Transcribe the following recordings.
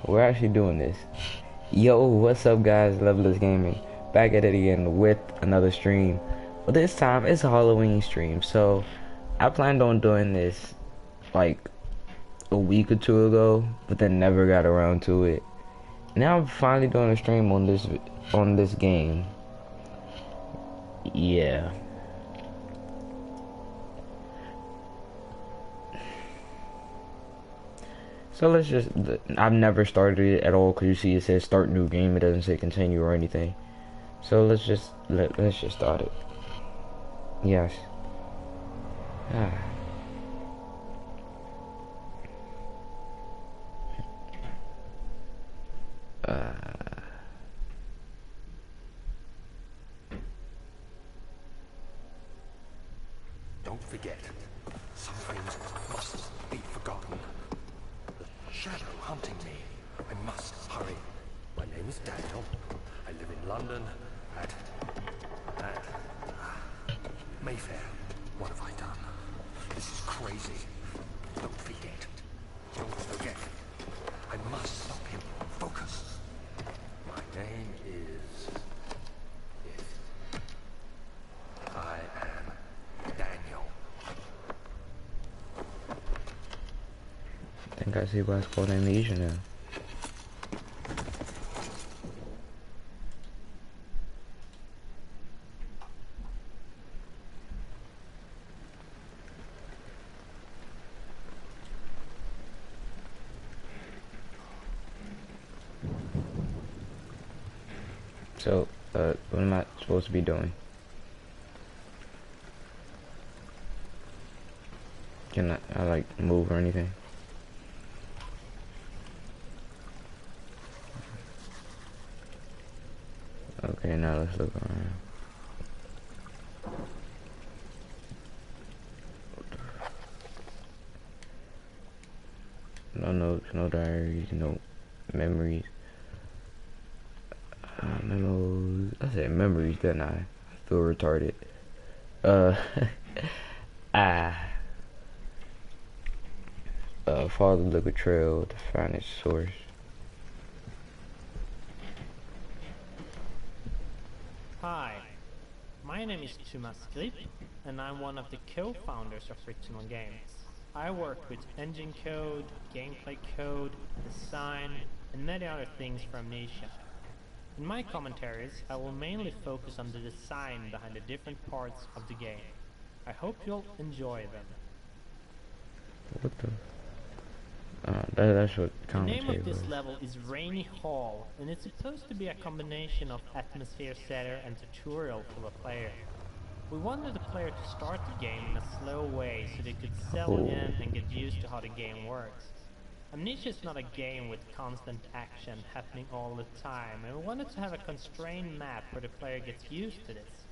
We're actually doing this. Yo, what's up guys? Levelers Gaming. Back at it again with another stream. But this time it's a Halloween stream. So I planned on doing this like a week or two ago, but then never got around to it. Now I'm finally doing a stream on this game. Yeah. So let's just, I've never started it at all because you see it says start new game, it doesn't say continue or anything. So let's just start it. Yes. Ah. Don't forget, some things must be forgotten. The shadow hunting me. I must hurry. My name is Daniel. I live in London at Mayfair. What have I done? This is crazy. Don't forget. Don't forget. I must stop him. Focus. My name is... I am Daniel. I think I see why it's called Amnesia now. So, what am I supposed to be doing? Can I like move or anything? Okay, now let's look around. No notes, no diaries, no memories. Memos. I said memories, didn't I? I feel retarded. Uh, follow the liquid trail to find its source. Hi, my name is Thomas Grip, and I'm one of the co-founders of Frictional Games. I work with engine code, gameplay code, design, and many other things for Amnesia. In my commentaries, I will mainly focus on the design behind the different parts of the game. I hope you'll enjoy them. What the? That's what The name commentary of this was. level is Rainy Hall, and it's supposed to be a combination of atmosphere setter and tutorial for the player. We wanted the player to start the game in a slow way so they could settle in and get used to how the game works. Amnesia is not a game with constant action happening all the time, and we wanted to have a constrained map where the player gets used to this.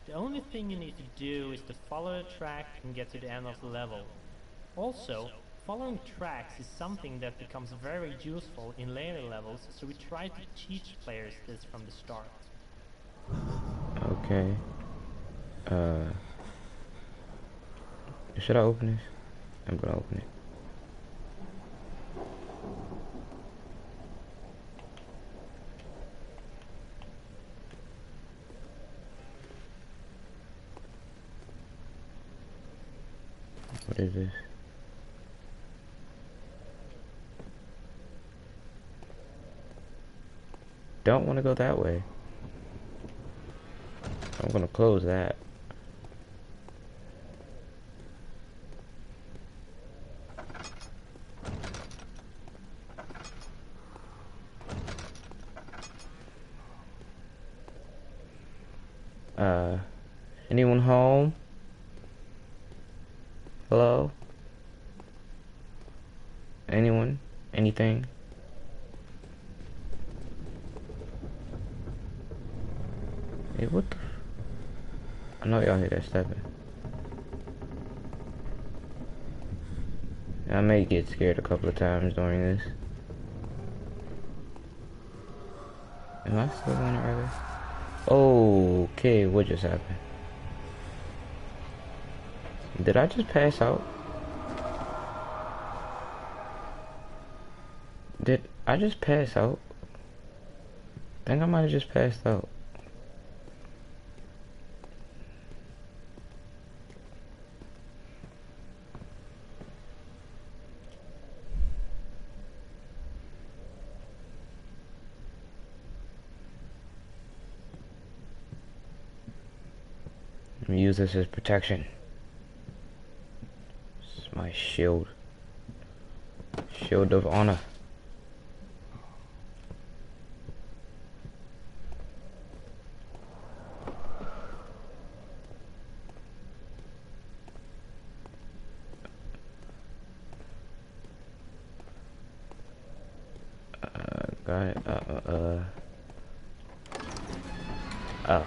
The only thing you need to do is to follow the track and get to the end of the level. Also, following tracks is something that becomes very useful in later levels, so we try to teach players this from the start. Okay. Should I open this? I'm gonna open it. What is this? Don't want to go that way. I'm gonna close that. Anyone home? Hello? Anyone? Anything? Hey, what the? I know y'all hear that stepping. I may get scared a couple of times during this. Am I still going right there? Okay, what just happened? Did I just pass out? Did I just pass out? I think I might have just passed out. Let me use this as protection. This is my shield. Shield of honor. Got it. Oh.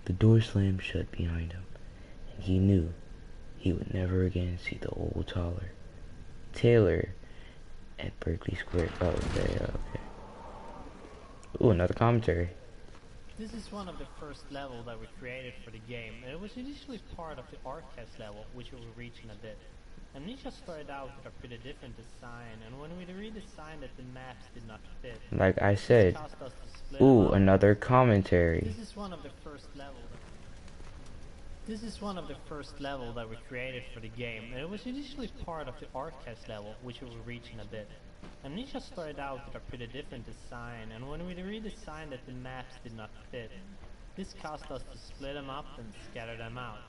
The door slammed shut behind him, and he knew he would never again see the old Taylor at Berkeley Square. Oh, okay. Ooh, another commentary. This is one of the first levels that we created for the game, and it was initially part of the archives level, which we will reach in a bit. Amnesia started out with a pretty different design, and when we redesigned it, the maps did not fit. Like I This said. caused us to split Ooh, them up. another commentary. This is one of the first levels. This is one of the first levels that we created for the game, and it was initially part of the archives level, which we will reach in a bit. Amnesia started out with a pretty different design, and when we redesigned it, the maps did not fit. This caused us to split them up and scatter them out.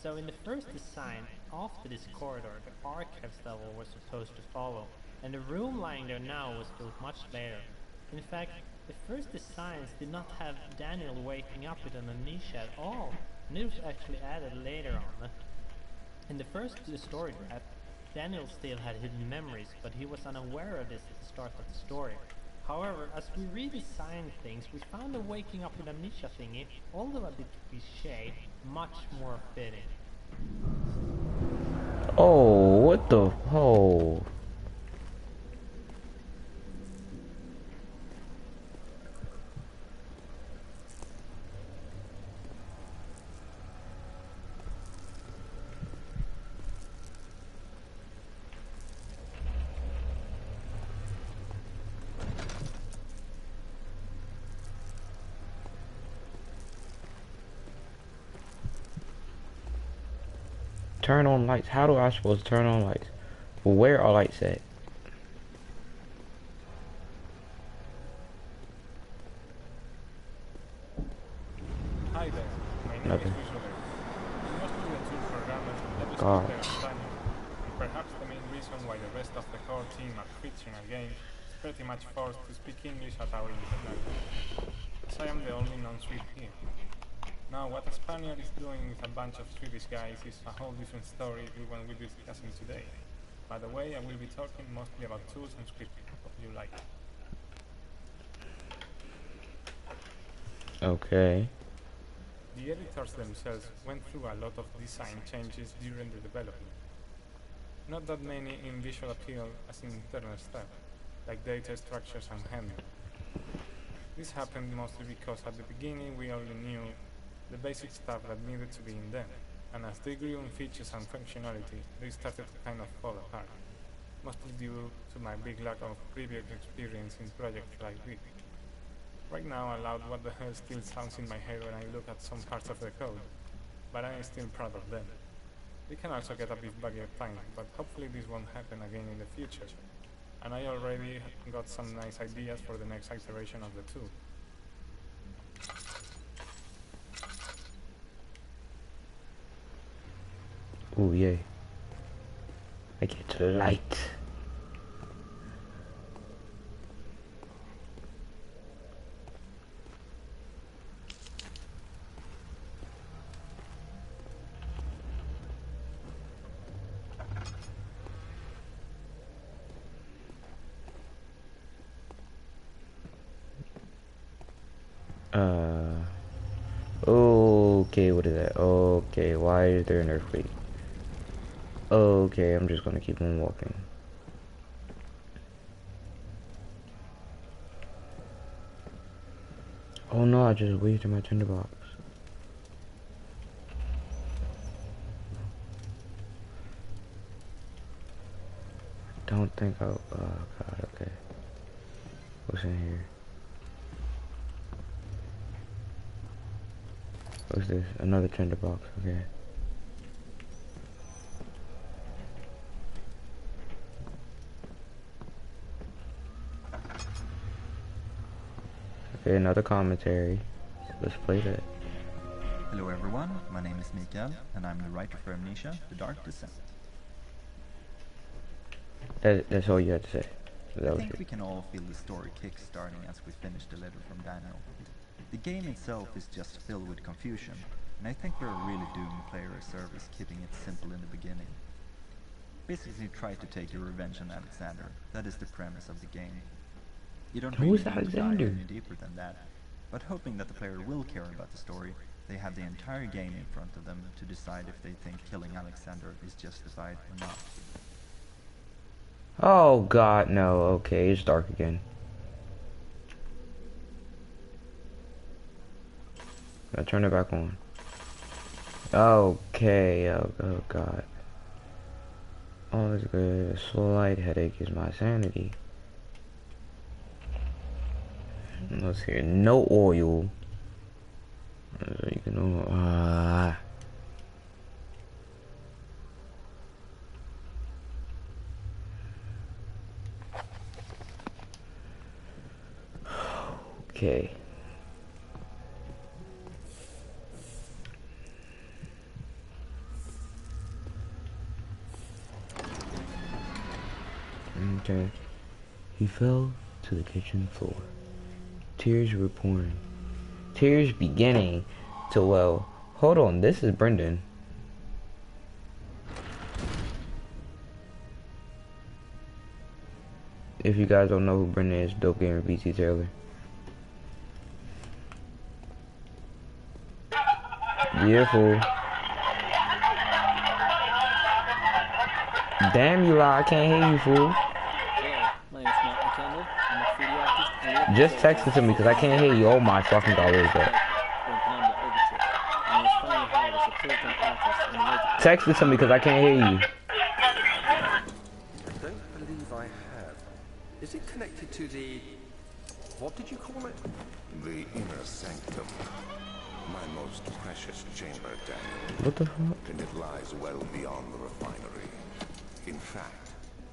So in the first design, after this corridor, the archives level was supposed to follow, and the room lying there now was built much later. In fact, the first designs did not have Daniel waking up with an amnesia at all, and it was actually added later on. In the first story draft, Daniel still had hidden memories, but he was unaware of this at the start of the story. However, as we redesigned things, we found the waking up with amnesia thingy, although a bit cliché, much more fitting. Oh, what the? Oh. Turn on lights. How do I supposed to turn on lights? Well, where are lights at? Hi there, my name Nothing. is Visual. I'm mostly a tool programmer that is God. put there on Daniel, and perhaps the main reason why the rest of the core team at fictional games is pretty much forced to speak English at our internal, as I am the only non-Swede here. Now, what a Spaniard is doing with a bunch of Swedish guys is a whole different story we won't be discussing today. By the way, I will be talking mostly about tools and scripting. Hope you like it. Okay. The editors themselves went through a lot of design changes during the development. Not that many in visual appeal as in internal stuff, like data structures and handling. This happened mostly because at the beginning we only knew the basic stuff that needed to be in them, and as they grew in features and functionality, they started to kind of fall apart, mostly due to my big lack of previous experience in projects like this. Right now, aloud what the hell still sounds in my head when I look at some parts of the code, but I am still proud of them. They can also get a bit buggy at times, but hopefully this won't happen again in the future, and I already got some nice ideas for the next iteration of the tool. Ooh, yay. I get to light. Okay, what is that? Okay, why is there an earthquake? Okay, I'm just gonna keep on walking. Oh no, I just wasted my tinderbox. think oh god, okay. What's in here? What's this? Another tinderbox, okay. Okay, another commentary. Let's play that. Hello everyone, my name is Mikael, and I'm the writer for Amnesia, The Dark Descent. That's all you had to say. I think we can all feel the story kick-starting as we finish the letter from Daniel. The game itself is just filled with confusion, and I think we're really doing the player a service keeping it simple in the beginning. Basically try to take your revenge on Alexander. That is the premise of the game. You don't really need to dive any deeper than that, but hoping that the player will care about the story, they have the entire game in front of them to decide if they think killing Alexander is justified or not. Oh god, no. Okay, it's dark again. I'll turn it back on. Okay, oh god. All is good. A slight headache is my sanity. Let's hear no oil. You can okay. Okay. He fell to the kitchen floor. Tears were pouring. Tears beginning to well. Hold on, this is Brendan. If you guys don't know who Brendan is, dope gamer BT Taylor. Beautiful. Damn you, I can't hear you, fool. Just text it to me because I can't hear you. Oh my fucking god, what is that? Text it to me because I can't hear you. I don't believe I have. Is it connected to the... what did you call it? The inner sanctum. My most precious chamber, Daniel. What the fuck? And it lies well beyond the refinery. In fact,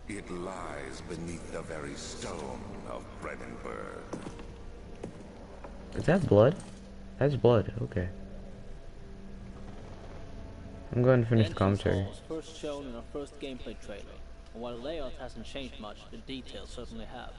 it lies beneath the very stone of Brennenburg. Is that blood? That's blood, okay. I'm going to finish the commentary. Was first shown in our first gameplay trailer, and while the layout hasn't changed much, the details certainly have.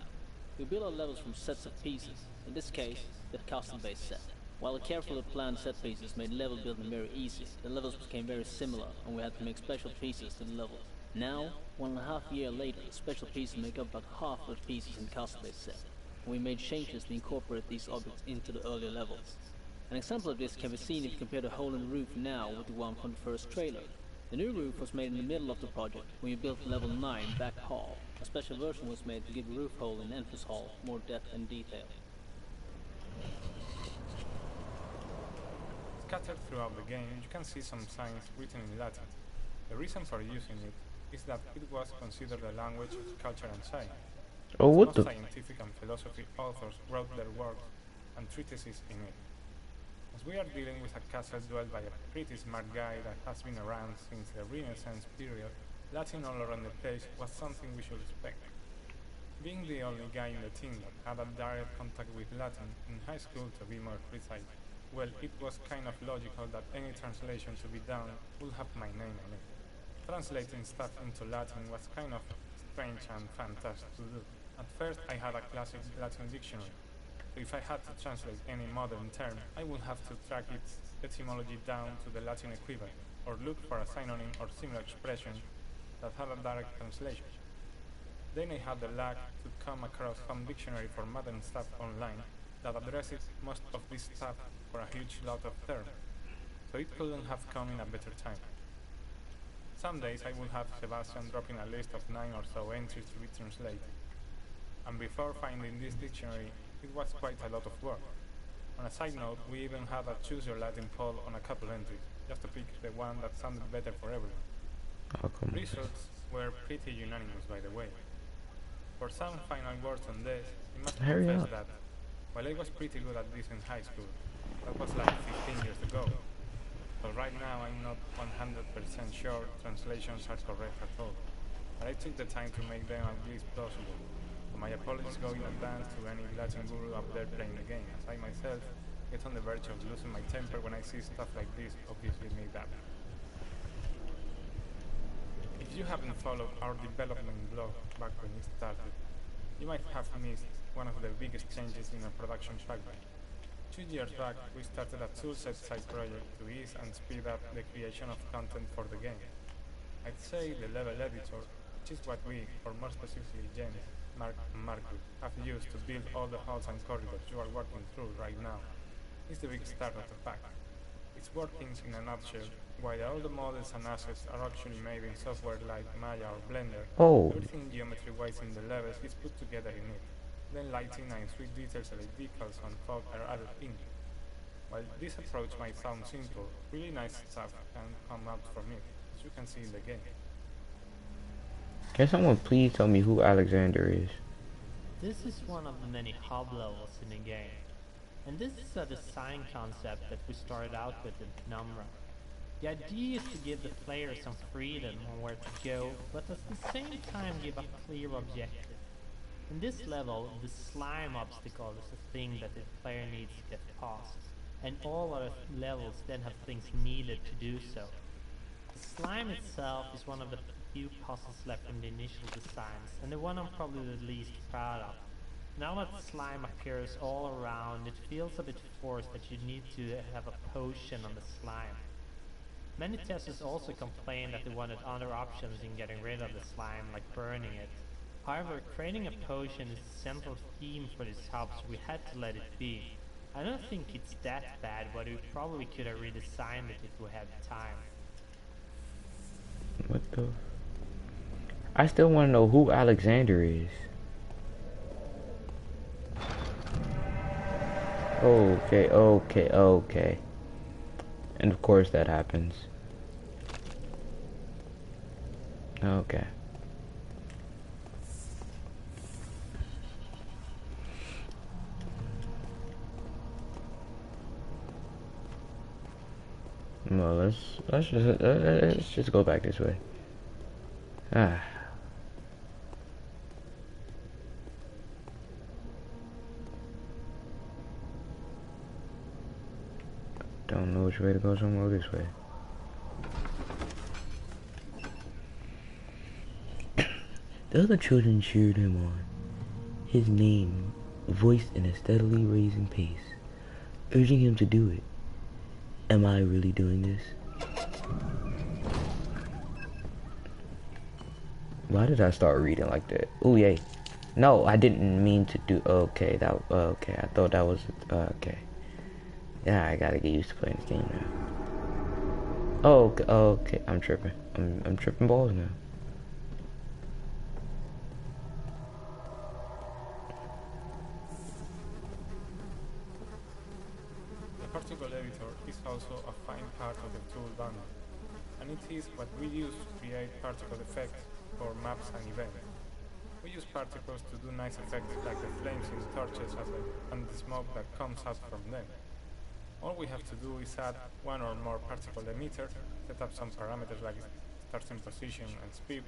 We build our levels from sets of pieces, in this case, the custom-based set. While the carefully planned set pieces made level building very easy, the levels became very similar, and we had to make special pieces to the levels. Now, 1.5 years later, special pieces make up about half of the pieces in the custom-based set, and we made changes to incorporate these objects into the earlier levels. An example of this can be seen if you compare the hole in the roof now with the one from the first trailer. The new roof was made in the middle of the project when we built level 9 back hall. A special version was made to give the roof hole in the entrance hall more depth and detail. Scattered throughout the game, you can see some signs written in Latin. The reason for using it is that it was considered a language of culture and science. Oh, what the? Scientific and philosophy authors wrote their works and treatises in it. As we are dealing with a castle dwelled by a pretty smart guy that has been around since the Renaissance period, Latin all around the place was something we should expect. Being the only guy in the team that had a direct contact with Latin, in high school to be more precise, well, it was kind of logical that any translation to be done would have my name on it. Translating stuff into Latin was kind of strange and fantastic to do. At first I had a classic Latin dictionary. If I had to translate any modern term, I would have to track its etymology down to the Latin equivalent, or look for a synonym or similar expression that had a direct translation. Then I had the luck to come across some dictionary for modern stuff online that addresses most of this stuff for a huge lot of terms, so it couldn't have come in a better time. Some days I would have Sebastian dropping a list of 9 or so entries to be translated, and before finding this dictionary, it was quite a lot of work. On a side note, we even had a choose your Latin poll on a couple entries, just to pick the one that sounded better for everyone. Results were pretty unanimous, by the way. For some final words on this, I must Hurry confess up. that while I was pretty good at this in high school, that was like 15 years ago. So right now I'm not 100% sure translations are correct at all, but I took the time to make them at least plausible. So my apologies go in advance to any Latin guru up there playing the game, as I myself get on the verge of losing my temper when I see stuff like this obviously made up. If you haven't followed our development blog back when it started, you might have missed one of the biggest changes in our production pipeline. 2 years back, we started a toolset side project to ease and speed up the creation of content for the game. I'd say the level editor, which is what we, or more specifically James, Mark, and Marcus, have used to build all the halls and corridors you are working through right now, is the big star of the pack. Its workings in a nutshell, while all the models and assets are actually made in software like Maya or Blender, Oh, everything geometry-wise in the levels is put together in it. Then lighting and sweet details like decals and fog are added in. While this approach might sound simple, really nice stuff can come out from it, as you can see in the game. can someone please tell me who Alexander is? This is one of the many hub levels in the game, and this is a design concept that we started out with in Penumbra. The idea is to give the player some freedom on where to go, but at the same time give a clear objective. In this level, the slime obstacle is a thing that the player needs to get past, and all other levels then have things needed to do so. The slime itself is one of the few puzzles left from the initial designs, and the one I'm probably the least proud of. Now that slime appears all around, it feels a bit forced that you need to have a potion on the slime. Many testers also complained that they wanted other options in getting rid of the slime, like burning it. However, creating a potion is the central theme for this hub, so we had to let it be. I don't think it's that bad, but we probably could have redesigned it if we had time. What the? I still want to know who Alexander is. Okay, okay, okay. And of course that happens. Okay. Well, let's just go back this way. Ah. Don't know which way to go, so I'm gonna go this way. The other children cheered him on, his name voiced in a steadily raising pace, urging him to do it. Am I really doing this? Why did I start reading like that? Oh yay. No, I didn't mean to do. Okay, okay. I thought that was okay. Yeah, I gotta get used to playing this game now. Oh, okay. Okay. I'm tripping. I'm tripping balls now. The particle editor is also a fine part of the tool bundle, and it is what we use to create particle effects for maps and events. We use particles to do nice effects like the flames in torches and the smoke that comes out from them. All we have to do is add one or more particle emitters, set up some parameters like starting position and speed,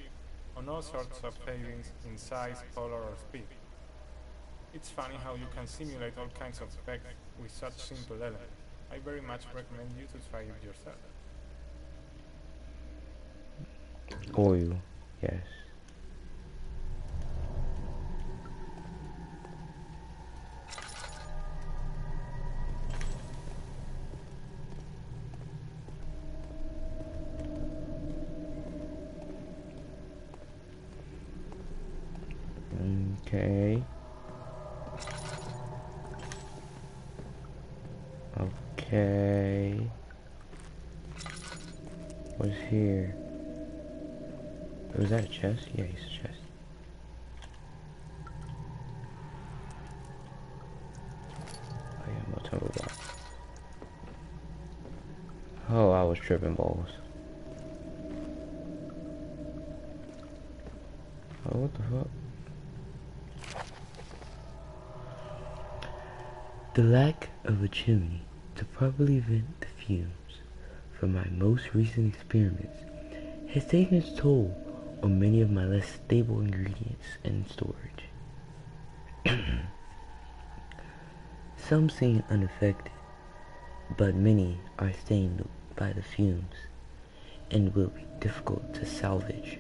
on all sorts of fadings in size, color or speed. It's funny how you can simulate all kinds of effects with such simple elements. I very much recommend you to try it yourself. Oil, yes. Okay. Okay. What's here? Was that a chest? Yeah, it's a chest. Oh yeah, no temple block. Oh, I was tripping balls. Oh, what the fuck? The lack of a chimney to properly vent the fumes from my most recent experiments has taken its toll on many of my less stable ingredients in storage. Some seem unaffected, but many are stained by the fumes and will be difficult to salvage.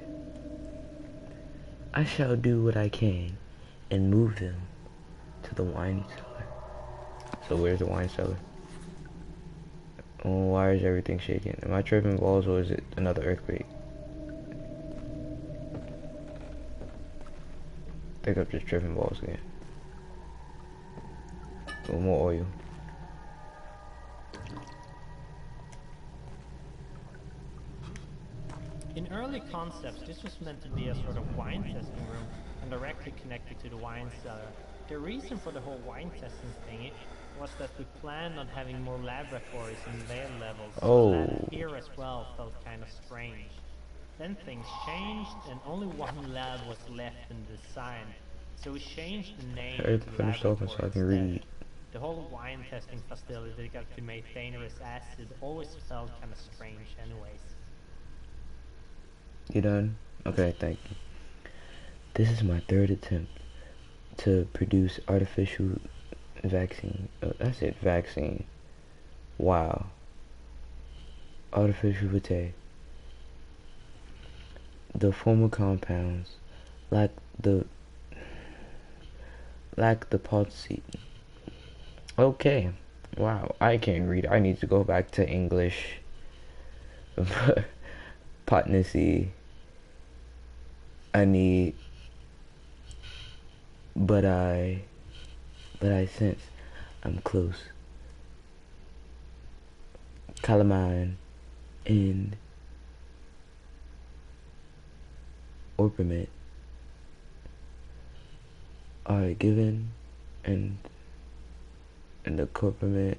I shall do what I can and move them to the wine cellar. So where's the wine cellar? Oh, why is everything shaking? Am I tripping balls or is it another earthquake? I think I'm just tripping balls again. A little more oil. In early concepts, this was meant to be a sort of wine testing room and directly connected to the wine cellar. The reason for the whole wine testing thing was that we planned on having more laboratories in layer levels, so that Oh, here as well felt kind of strange. Then things changed and only one lab was left in the design, so we changed the name hurry up to and finish talking so laboratory I can instead. read. The whole wine testing facility dedicated to methanurous acid always felt kind of strange anyways. You done? Okay, thank you. This is my third attempt to produce artificial vaccine. I said vaccine. Wow. Artificial vitae. The former compounds lack the potency. Okay. Wow, I can't read. I need to go back to English. Potency. I need, but I sense I'm close. Calamine and orpiment are given, and the corpiment,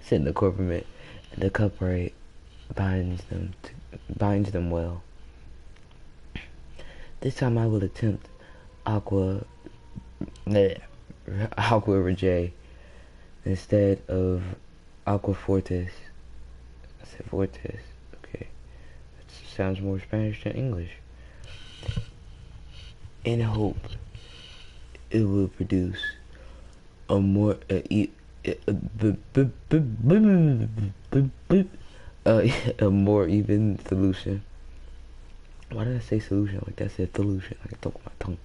send the corpiment, and the cupright binds them well. This time I will attempt aqua rejay instead of aqua fortis. I said fortis. Okay, that sounds more Spanish than English. In hope it will produce a more a more even solution. Why did I say solution like that? I said solution like I talk with my tongue.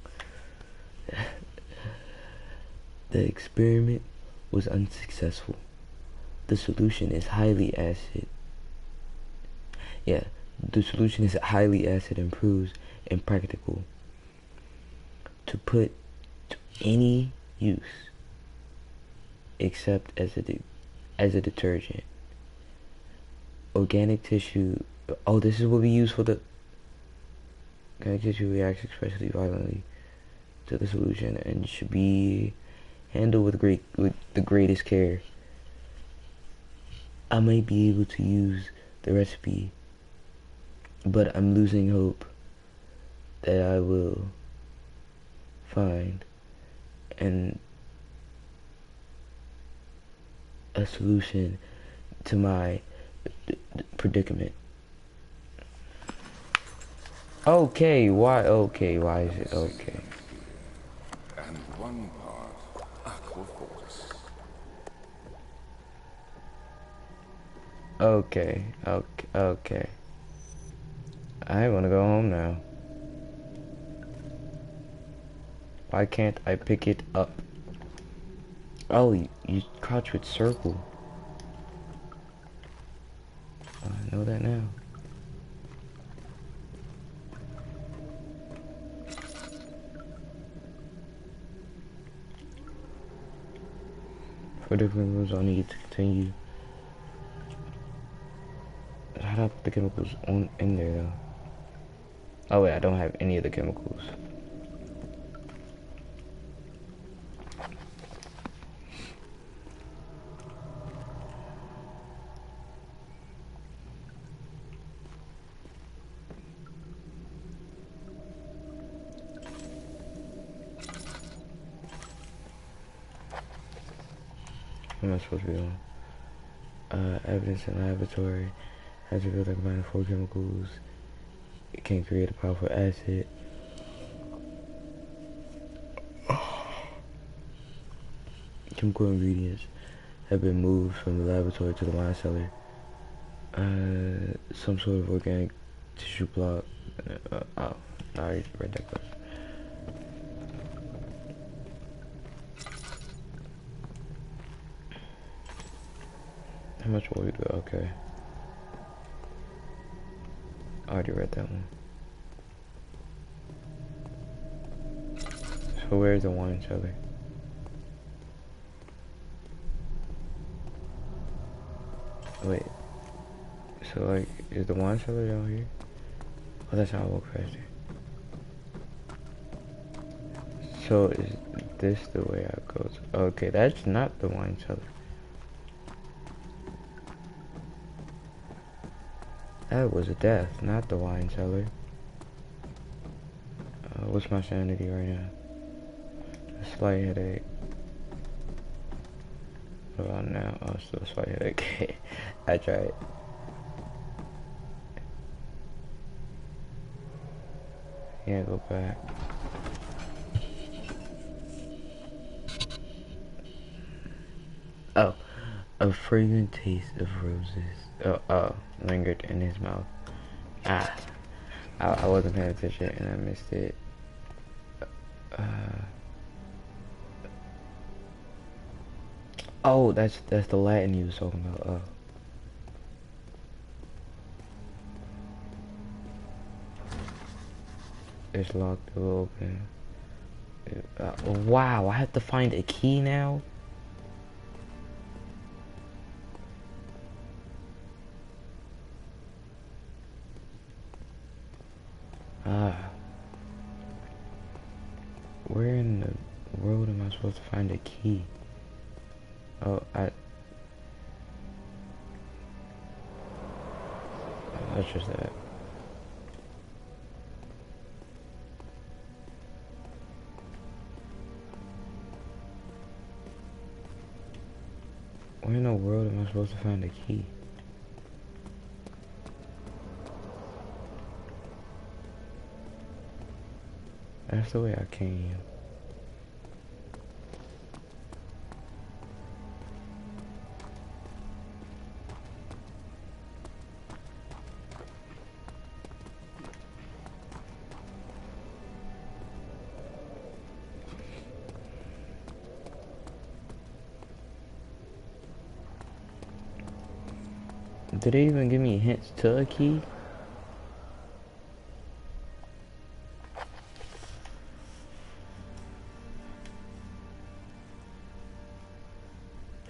The experiment was unsuccessful. The solution is highly acid. Yeah, the solution is highly acid and proves impractical to put to any use except as a detergent. Organic tissue. Oh, this is what we use for the organic tissue reacts especially violently to the solution and should be handled with the greatest care. I might be able to use the recipe, but I'm losing hope that I will find a solution to my predicament. Okay, why is it okay? And one part aquafortis. Okay. I wanna go home now. Why can't I pick it up? Oh, you crouch with circle. I know that now. For different rooms, I'll need to continue. How do I put the chemicals on in there though? Oh wait, I don't have any of the chemicals. What am I supposed to be on? Evidence in laboratory has revealed that combining four chemicals, it can create a powerful acid. Chemical ingredients have been moved from the laboratory to the wine cellar. Some sort of organic tissue block. Oh, I already read that question. How much water do I? Okay. I already read that one. So where's the wine cellar? Wait. So like, is the wine cellar down here? Oh, that's how I walk faster. So is this the way I go? Okay, that's not the wine cellar. That was a death, not the wine cellar. What's my sanity right now? A slight headache. What about now? Oh, still a slight headache. I tried. Yeah, go back. Oh, a fragrant taste of roses. Oh, lingered in his mouth. Ah, I wasn't paying attention and I missed it. Oh, that's the Latin he was talking about. Oh. It's locked, it will open. Wow, I have to find a key now? Ah. Where in the world am I supposed to find a key? Oh, that's just that. Where in the world am I supposed to find a key? That's the way I came. Did they even give me hints to a key?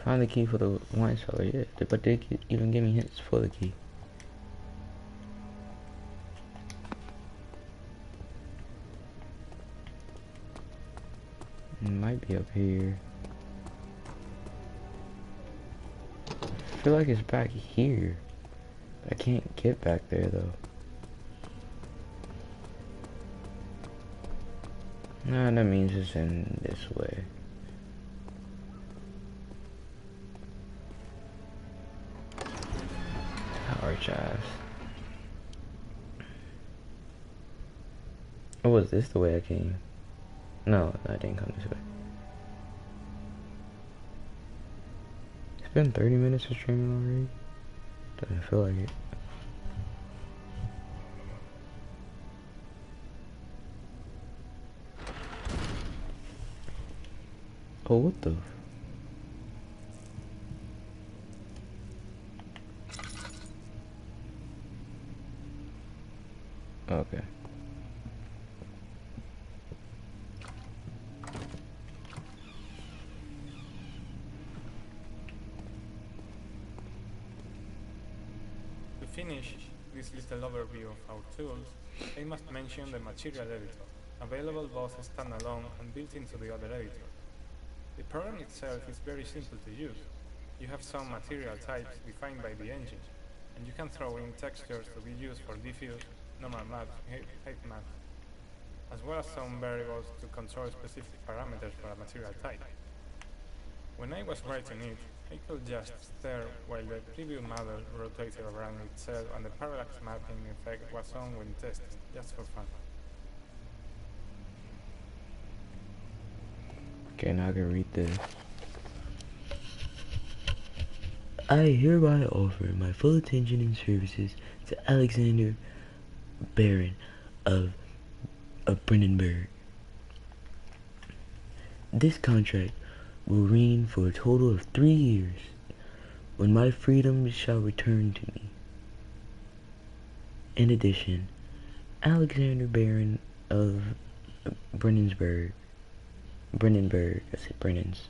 Find the key for the wine cellar, yeah. But they even give me hints for the key. It might be up here. I feel like it's back here. I can't get back there though. Nah, that means it's in this way. Archives. Or was this the way I came? No, I didn't come this way. It's been 30 minutes of streaming already. Doesn't feel like it. Oh, what the? Okay. To finish this little overview of our tools, I must mention the material editor, available both standalone and built into the other editor. The program itself is very simple to use. You have some material types defined by the engine, and you can throw in textures to be used for diffuse, normal matte, height matte, as well as some variables to control specific parameters for a material type. When I was writing it, I could just stare while the preview model rotated around itself and the parallax mapping effect was on when testing, just for fun. Okay, now I can read this. I hereby offer my full attention and services to Alexander Baron of Brandenburg. This contract will reign for a total of 3 years, when my freedom shall return to me. In addition, Alexander Baron of Brandenburg, I said Brennan's,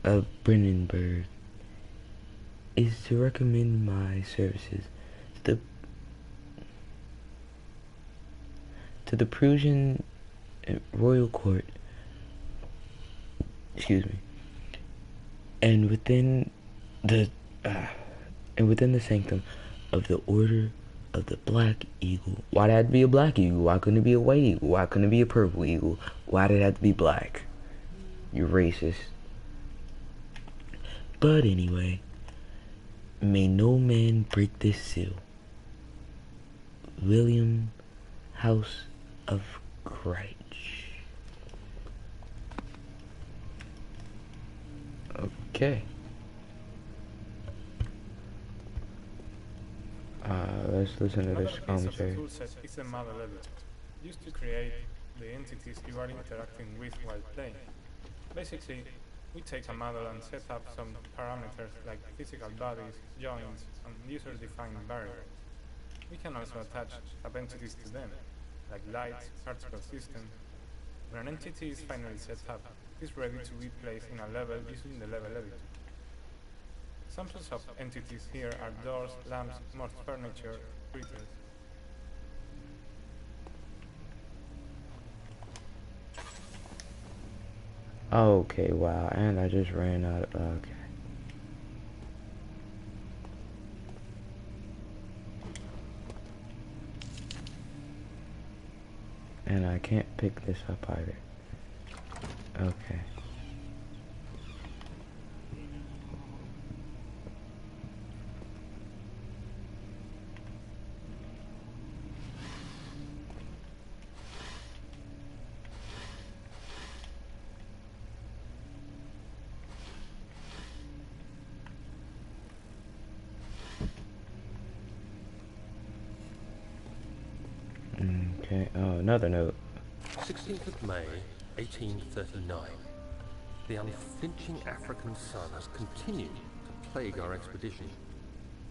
of Brandenburg, is to recommend my services to the Prussian royal court, excuse me, and within the sanctum of the Order of the Black Eagle. Why did it have to be a black eagle? Why couldn't it be a white eagle? Why couldn't it be a purple eagle? Why did it have to be black? You racist. But anyway, may no man break this seal. William House of Crouch. Okay. Let's listen to Another this piece of the commentary. toolset is the model editor, used to create the entities you are interacting with while playing. Basically, we take a model and set up some parameters like physical bodies, joints, and user-defined variables. We can also attach sub-entities to them, like lights, particle systems. When an entity is finally set up, it is ready to be placed in a level using the level editor. Examples of entities here are doors, lamps, most furniture, critters. Okay, wow, and I just ran out of, okay. And I can't pick this up either. Okay. Okay, oh, another note. 16th of May, 1839. The unflinching African sun has continued to plague our expedition,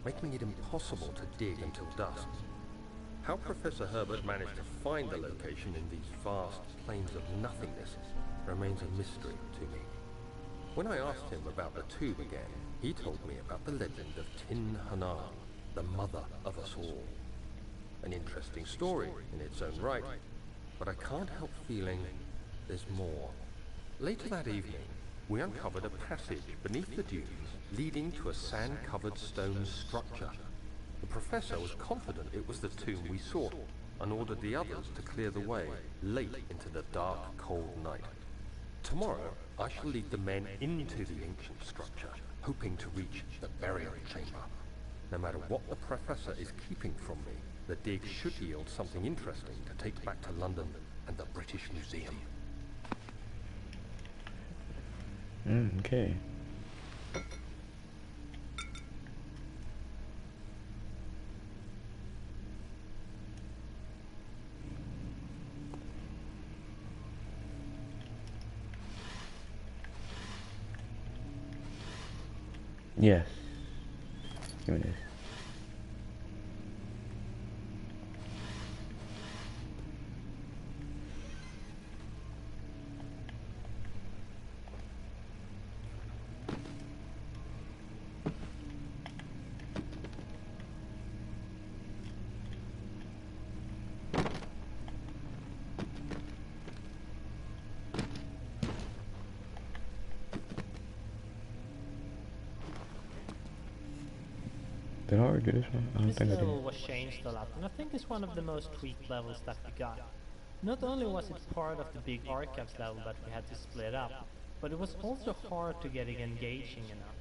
making it impossible to dig until dusk. How Professor Herbert managed to find the location in these vast plains of nothingness remains a mystery to me. When I asked him about the tube again, he told me about the legend of Tin Hanar, the mother of us all. An interesting story in its own right, but I can't help feeling there's more. Later that evening, we uncovered a passage beneath the dunes leading to a sand-covered stone structure. The professor was confident it was the tomb we sought and ordered the others to clear the way late into the dark, cold night. Tomorrow, I shall lead the men into the ancient structure, hoping to reach the burial chamber. No matter what the professor is keeping from me, the dig should yield something interesting to take back to London and the British Museum. Okay. Yes. Give me this. Did I already do this one? I don't This think I did. level was changed a lot, and I think it's one of the most tweaked levels that we got. Not only was it part of the big archives level that we had to split up, but it was also hard to get it engaging enough.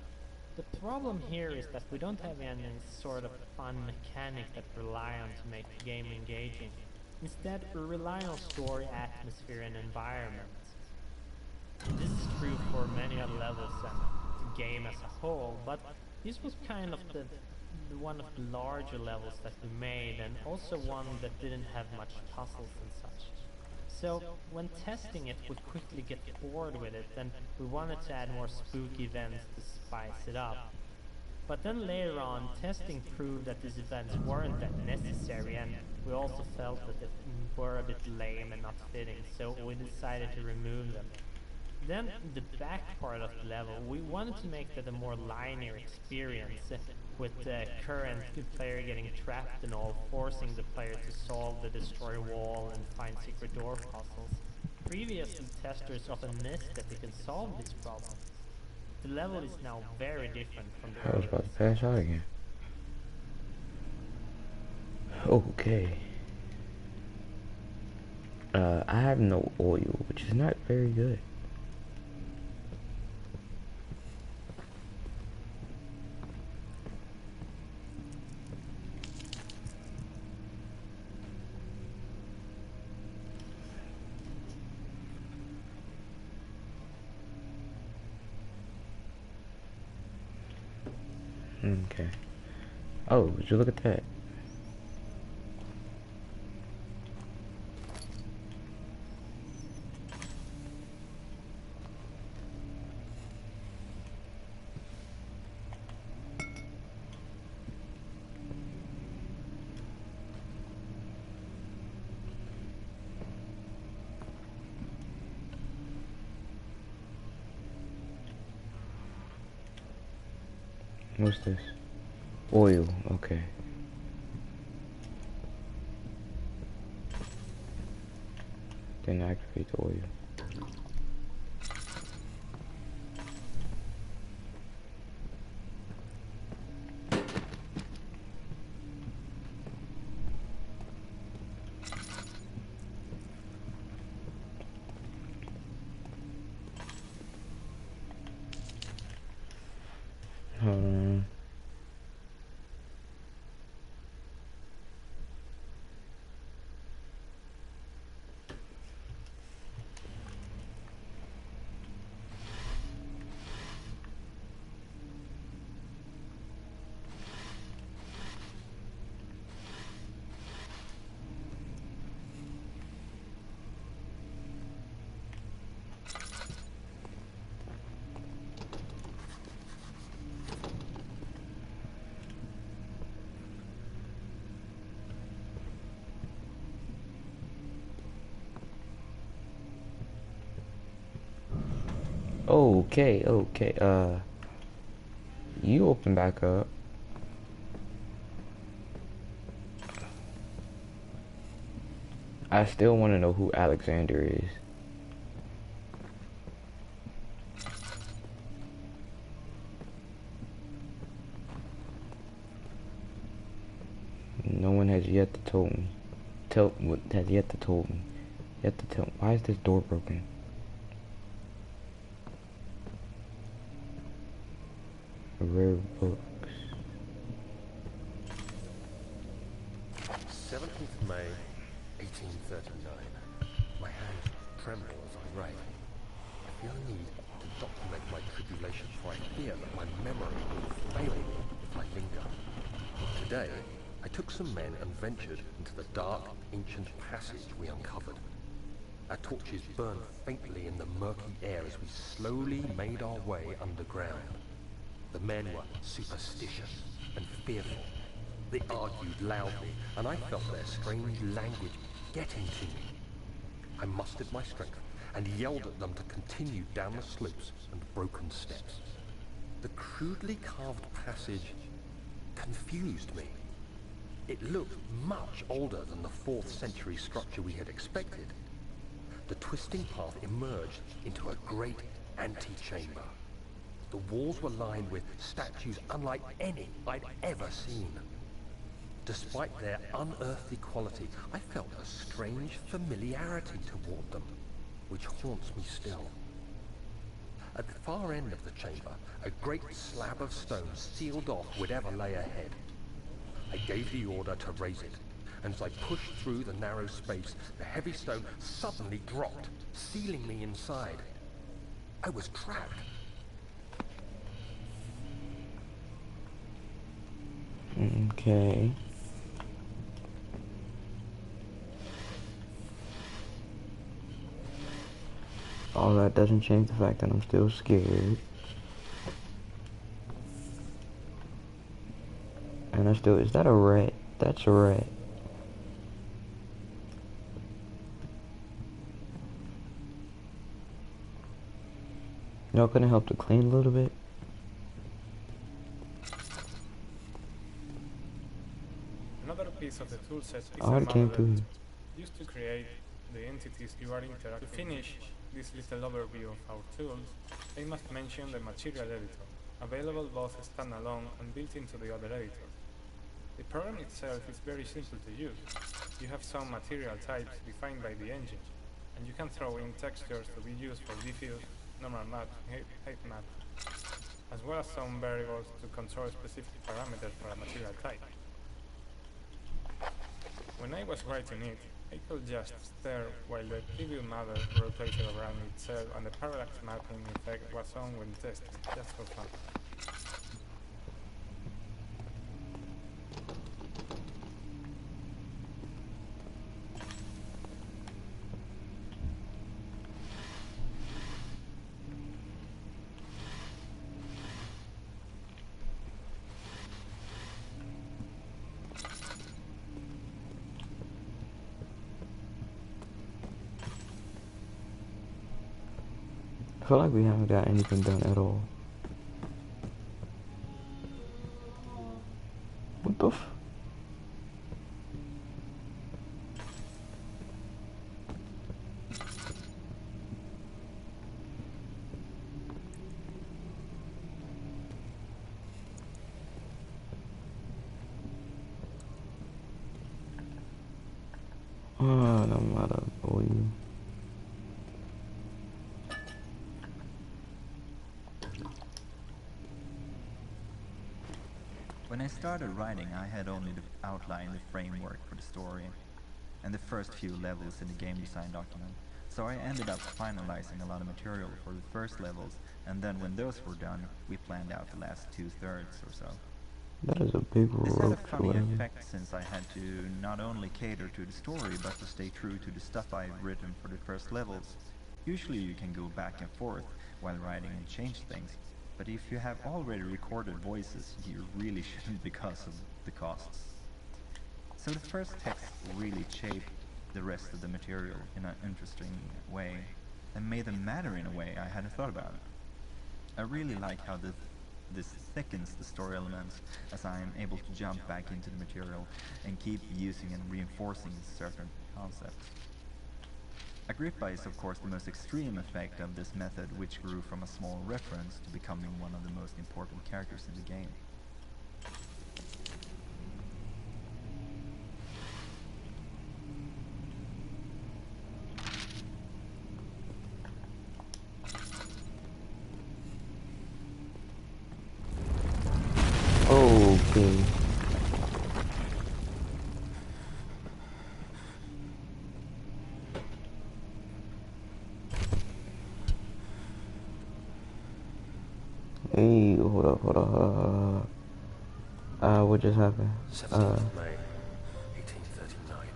The problem here is that we don't have any sort of fun mechanic that we rely on to make the game engaging. Instead, we rely on story, atmosphere, and environments. This is true for many other levels and the game as a whole, but this was kind of the one of the larger levels that we made, and also one that didn't have much puzzles and such. So when testing it, we quickly get bored with it, and we wanted to add more spooky events to spice it up. But then later on, testing proved that these events weren't that necessary, and we also felt that they were a bit lame and not fitting, so we decided to remove them. Then, the back part of the level, we wanted to make that a more linear experience, with the current player getting trapped and all, forcing the player to solve the destroy wall and find secret door puzzles. Previously, testers often missed that they could solve these problems. The level is now very different from the I was earlier about to pass out again. Okay. I have no oil, which is not very good. Okay. Oh, would you look at that? What's this? Oil, okay. Then activate the oil. Hold on. Okay, okay, you open back up. I still want to know who Alexander is. No one has yet to told me. Has yet to told me. Yet to tell. Why is this door broken? Rare books. 17th May, 1839. My hands tremble as I write. I feel a need to document my tribulation, for I fear that my memory will fail me if I linger. Today, I took some men and ventured into the dark, ancient passage we uncovered. Our torches burned faintly in the murky air as we slowly made our way underground. The men were superstitious and fearful. They argued loudly, and I felt their strange language getting to me. I mustered my strength and yelled at them to continue down the slopes and broken steps. The crudely carved passage confused me. It looked much older than the 4th century structure we had expected. The twisting path emerged into a great antechamber. The walls were lined with statues unlike any I'd ever seen. Despite their unearthly quality, I felt a strange familiarity toward them, which haunts me still. At the far end of the chamber, a great slab of stone sealed off whatever lay ahead. I gave the order to raise it, and as I pushed through the narrow space, the heavy stone suddenly dropped, sealing me inside. I was trapped. Okay. All that doesn't change the fact that I'm still scared. And I still, is that a rat? That's a rat. Y'all gonna help to clean a little bit? Another piece of the toolset is Oh, a it came model through. editor, used to create the entities you are interacting. To finish this little overview of our tools, I must mention the material editor, available both standalone and built into the other editors. The program itself is very simple to use. You have some material types defined by the engine, and you can throw in textures to be used for diffuse, normal map, height map, as well as some variables to control specific parameters for a material type. When I was writing it, I could just stare while the preview mother rotated around itself and the parallax mapping effect was on when testing, just for fun. I feel like we haven't got anything done at all. What the f? Oh, no matter, boy. When I started writing, I had only outlined the framework for the story and the first few levels in the game design document, so I ended up finalizing a lot of material for the first levels, and then when those were done, we planned out the last 2/3 or so. That is a big This had a roach or funny whatever. effect since I had to not only cater to the story, but to stay true to the stuff I had written for the first levels. Usually you can go back and forth while writing and change things, but if you have already recorded voices, you really shouldn't because of the costs. So the first text really shaped the rest of the material in an interesting way, and made them matter in a way I hadn't thought about. I really like how this thickens the story elements, as I am able to jump back into the material and keep using and reinforcing certain concepts. Agrippa is of course the most extreme effect of this method, which grew from a small reference to becoming one of the most important characters in the game. Okay. Hey, hold up, hold up, what just happened? 17th of May, 1839.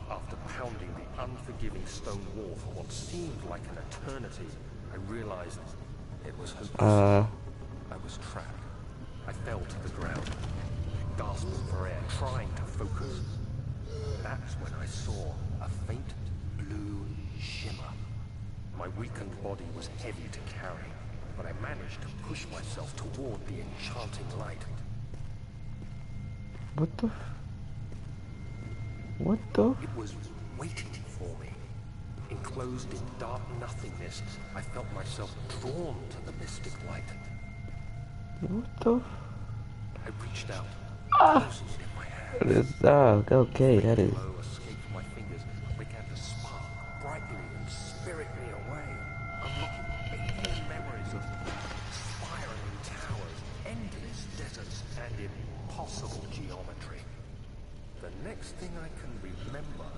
After pounding the unforgiving stone wall for what seemed like an eternity, I realized it was hopeless. I was trapped. I fell to the ground, gasping for air, trying to focus. That's when I saw a faint blue shimmer. My weakened body was heavy to carry, but I managed to push myself toward the enchanting light. What the? What the? It was waiting for me. Enclosed in dark nothingness, I felt myself drawn to the mystic light. What the? I reached out, closing it in my hand. That is, okay, that is. Glow escaped from my fingers, began to spark brightly and spirit me away, unlocking Memories of spiraling towers, endless deserts, and impossible geometry. The next thing I can remember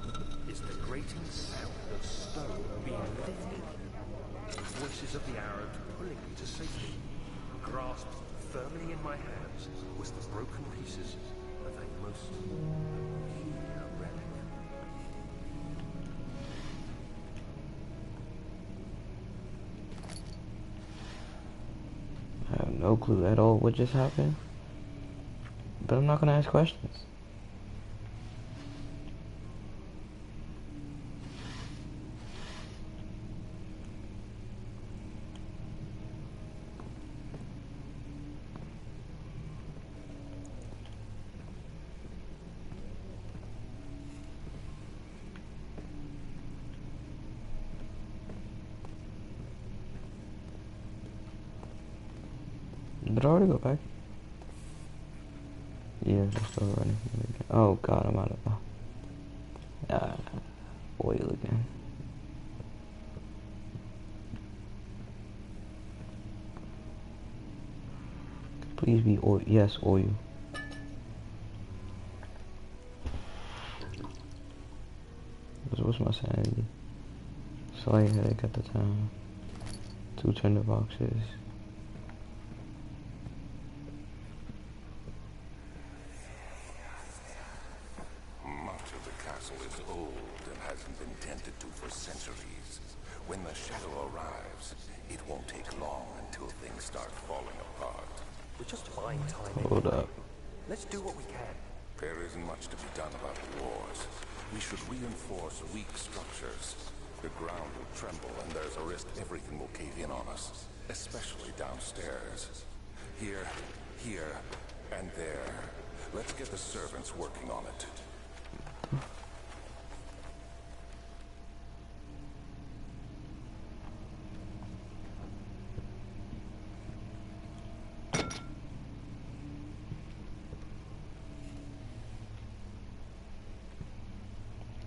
is the grating sound of stone being lifted, the voices of the Arabs pulling me to safety. Grasped firmly in my hands was the broken pieces of a most peculiar relic. I have no clue at all what just happened, but I'm not gonna ask questions. Did I already go back? Yeah, they're still running. Oh god, I'm out of oil again. Please be oil. Yes, oil. What's my sanity? Slight headache at the time. 2 tender boxes. Much of the castle is old and hasn't been tended to for centuries. When the shadow arrives, it won't take long until things start falling apart. We're just buying time Hold anyway. up. Let's do what we can. There isn't much to be done about the wars. We should reinforce weak structures. The ground will tremble and there's a risk everything will cave in on us, especially downstairs. Here, and there. Let's get the servants working on it.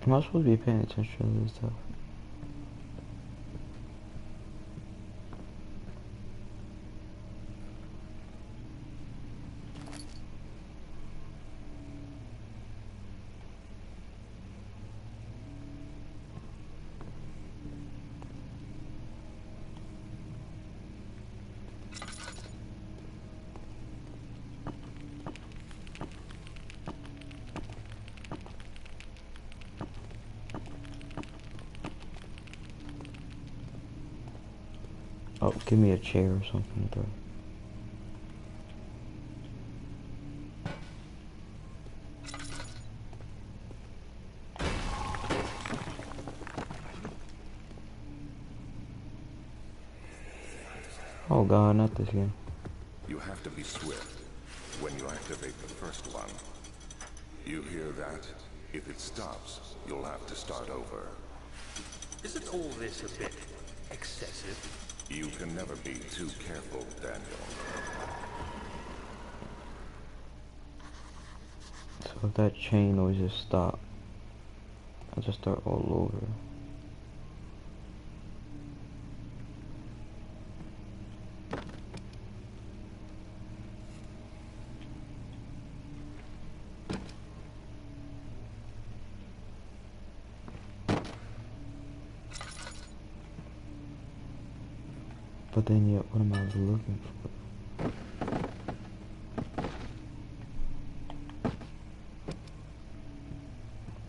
Am I supposed to be paying attention to this stuff? Oh, give me a chair or something, bro. Oh god, not this again. You have to be swift when you activate the first one. You hear that? If it stops, you'll have to start over. Isn't all this a bit excessive? You can never be too careful, Daniel. So if that chain always just stop, I'll just start all over. But then yet, what am I looking for?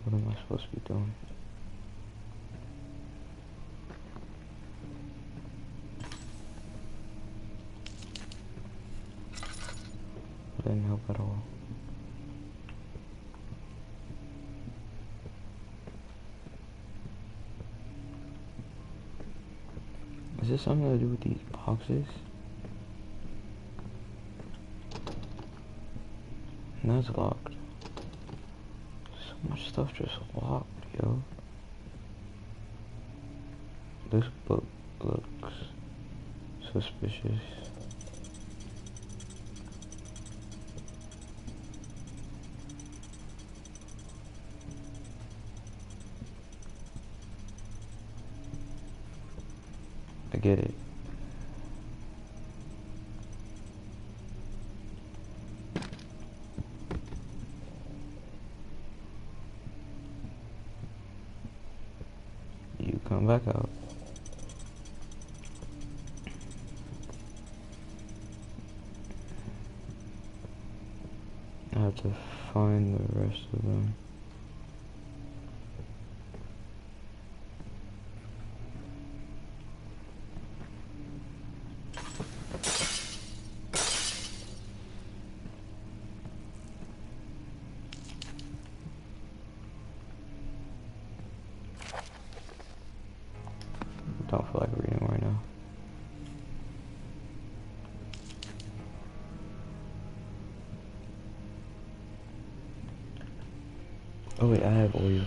What am I supposed to be doing? That didn't help at all. Is this something to do with these boxes? And that's locked. So much stuff just locked, yo. This book looks suspicious. I get it. Come back out. I have to find the rest of them. Don't feel like reading right now. Oh wait, I have oil.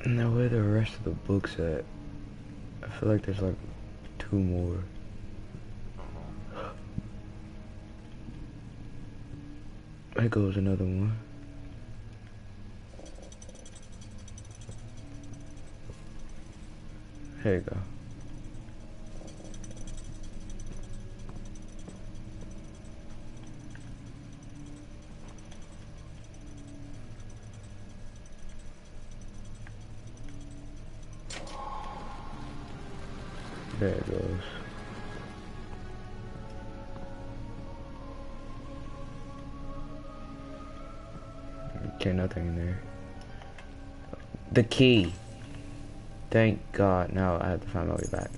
Now where are the rest of the books at? I feel like there's like 2 more. There goes another one. There you go. There it goes. Okay, nothing in there. The key. Thank God. Now I have to find my way back.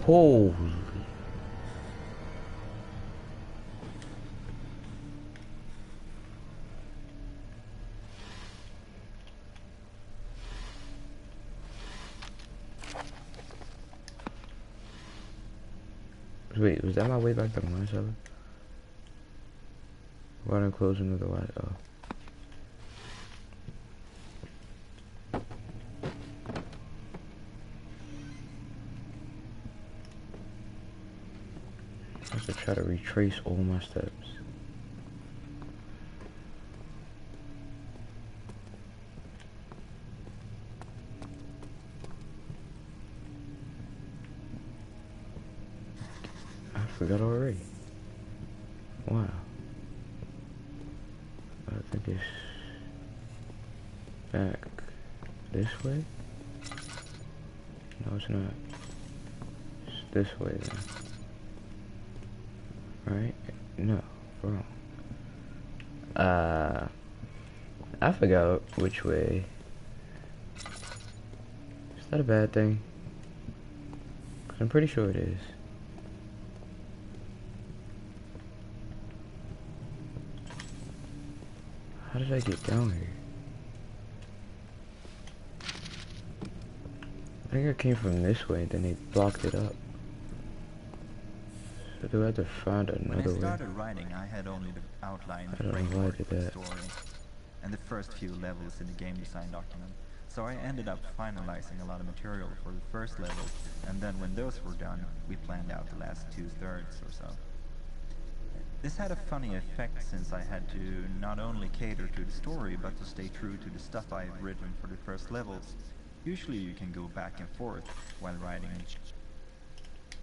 Holy. Wait, was that my way back to the wine cellar? Why didn't I close another wine? Oh. I have to try to retrace all my steps. I forgot already. Wow. I think it's back this way? No, it's not. It's this way then. Right? No, wrong. I forgot which way. Is that a bad thing? 'Cause I'm pretty sure it is. How did I get down here? I think I came from this way, then they blocked it up. So do I have to find When I another way? started writing, I had only the outline I don't know why I framework did for the that. story, and the first few levels in the game design document. So I ended up finalizing a lot of material for the first levels, and then when those were done, we planned out the last 2/3 or so. This had a funny effect since I had to not only cater to the story, but to stay true to the stuff I had written for the first levels. Usually you can go back and forth while writing and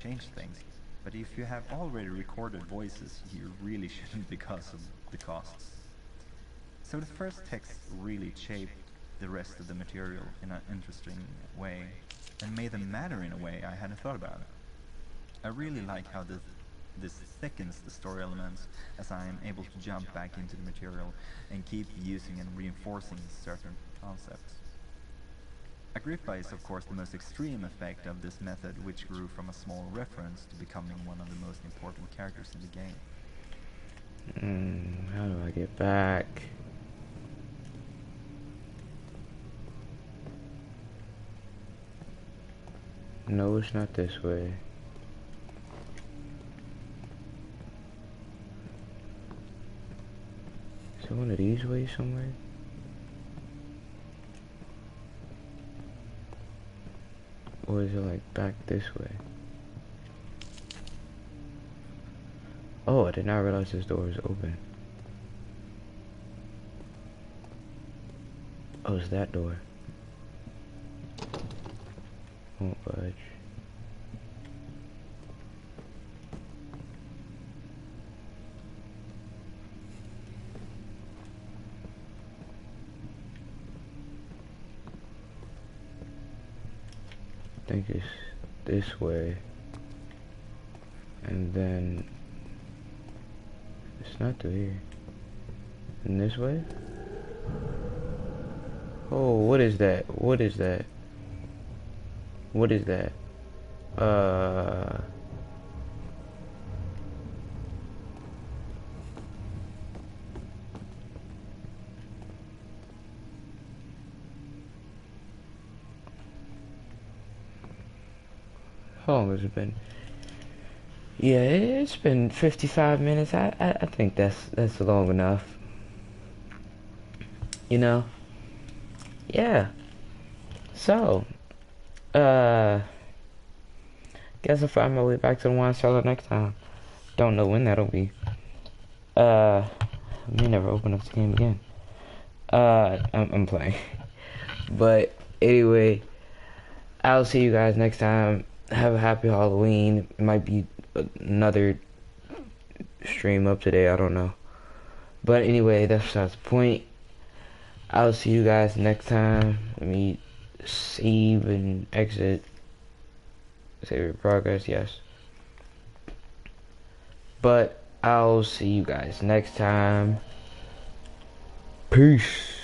change things, but if you have already recorded voices, you really shouldn't because of the costs. So the first text really shaped the rest of the material in an interesting way, and made them matter in a way I hadn't thought about. I really like how this thickens the story elements, as I am able to jump back into the material and keep using and reinforcing certain concepts. Agrippa is of course the most extreme effect of this method, which grew from a small reference to becoming one of the most important characters in the game. How do I get back? No, it's not this way. Is it one of these ways somewhere? Or is it like back this way? Oh, I did not realize this door was open. Oh, it's that door. Won't budge. think it's this way. And then it's not through here. And this way? Oh, what is that? What is that? What is that? How long has it been? Yeah, it's been 55 minutes. I think that's long enough. You know? Yeah. So, guess I'll find my way back to the wine cellar next time. Don't know when that'll be. I may never open up the game again. I'm playing. But anyway, I'll see you guys next time. Have a happy Halloween. It might be another stream up today. I don't know. But anyway, that's besides the point. I'll see you guys next time. Let me save and exit. Save your progress, yes. But I'll see you guys next time. Peace.